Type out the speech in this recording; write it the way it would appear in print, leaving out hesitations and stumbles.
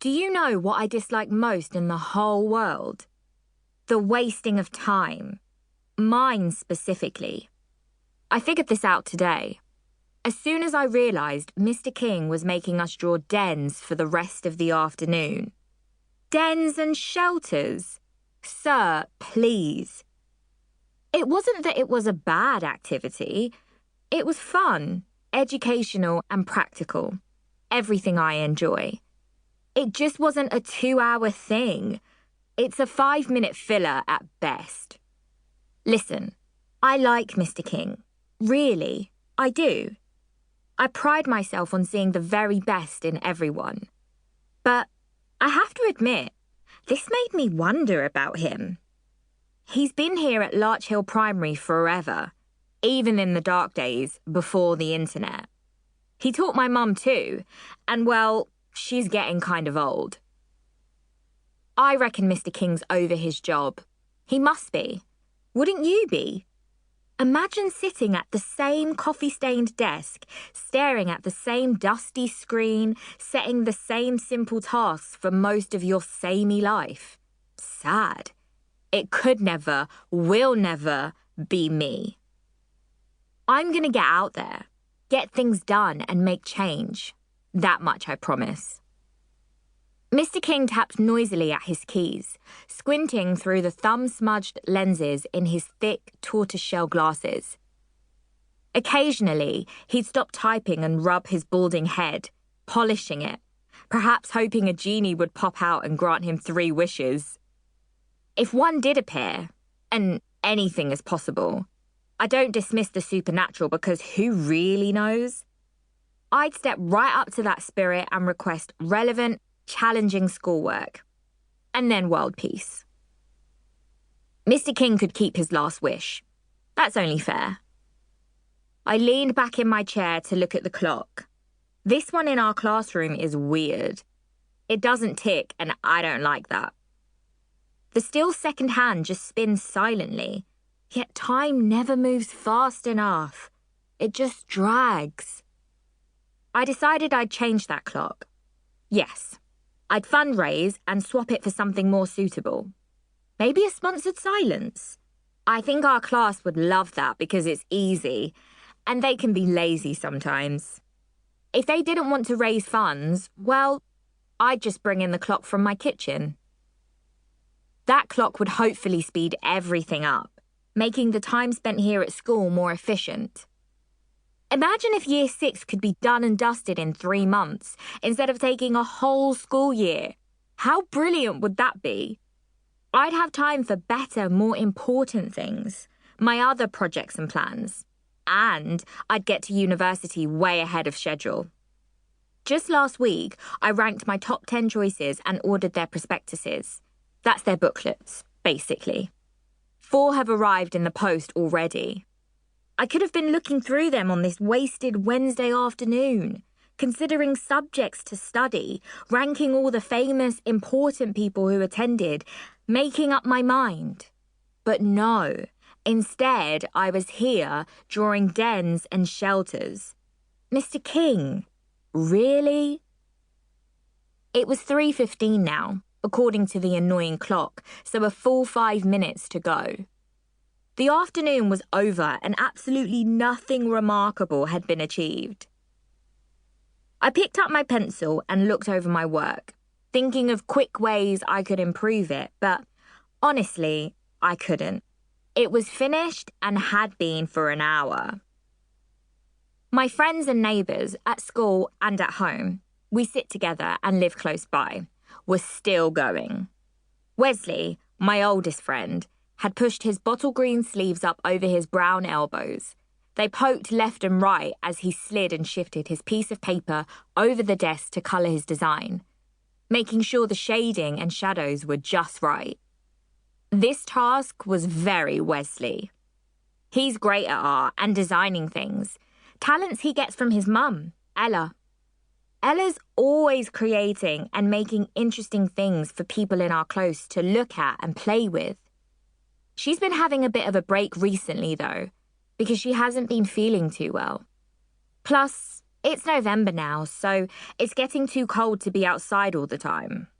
Do you know what I dislike most in the whole world? The wasting of time. Mine specifically. I figured this out today. As soon as I realised Mr. King was making us draw dens for the rest of the afternoon. Dens and shelters? Sir, please. It wasn't that it was a bad activity. It was fun, educational and practical. Everything I enjoy. It just wasn't a 2-hour thing. It's a 5-minute filler at best. Listen, I like Mr. King. Really, I do. I pride myself on seeing the very best in everyone. But I have to admit, this made me wonder about him. He's been here at Larch Hill Primary forever, even in the dark days before the internet. He taught my mum too, and well, she's getting kind of old. I reckon Mr. King's over his job. He must be. Wouldn't you be? Imagine sitting at the same coffee-stained desk, staring at the same dusty screen, setting the same simple tasks for most of your samey life. Sad. It could never, will never be me. I'm going to get out there, get things done and make change. That much I promise. Mr. King tapped noisily at his keys, squinting through the thumb-smudged lenses in his thick tortoiseshell glasses. Occasionally, he'd stop typing and rub his balding head, polishing it, perhaps hoping a genie would pop out and grant him 3 wishes. If one did appear, and anything is possible, I don't dismiss the supernatural because who really knows? I'd step right up to that spirit and request relevant, challenging schoolwork, and then world peace. Mr. King could keep his last wish. That's only fair. I leaned back in my chair to look at the clock. This one in our classroom is weird. It doesn't tick, and I don't like that. The still second hand just spins silently, yet time never moves fast enough. It just drags. I decided I'd change that clock. Yes. I'd fundraise and swap it for something more suitable. Maybe a sponsored silence. I think our class would love that because it's easy, and they can be lazy sometimes. If they didn't want to raise funds, well, I'd just bring in the clock from my kitchen. That clock would hopefully speed everything up, making the time spent here at school more efficient. Imagine if Year 6 could be done and dusted in 3 months, instead of taking a whole school year. How brilliant would that be? I'd have time for better, more important things, my other projects and plans, and I'd get to university way ahead of schedule. Just last week, I ranked my top 10 choices and ordered their prospectuses. That's their booklets, basically. 4 have arrived in the post already. I could have been looking through them on this wasted Wednesday afternoon, considering subjects to study, ranking all the famous, important people who attended, making up my mind. But no, instead I was here drawing dens and shelters. Mr. King, really? It was 3:15 now, according to the annoying clock, so a full 5 minutes to go. The afternoon was over and absolutely nothing remarkable had been achieved. I picked up my pencil and looked over my work, thinking of quick ways I could improve it, but honestly, I couldn't. It was finished and had been for an hour. My friends and neighbours at school and at home, we sit together and live close by, were still going. Wesley, my oldest friend, had pushed his bottle green sleeves up over his brown elbows. They poked left and right as he slid and shifted his piece of paper over the desk to colour his design, making sure the shading and shadows were just right. This task was very Wesley. He's great at art and designing things, talents he gets from his mum, Ella. Ella's always creating and making interesting things for people in our close to look at and play with. She's been having a bit of a break recently, though, because she hasn't been feeling too well. Plus, It's November now, so it's getting too cold to be outside all the time.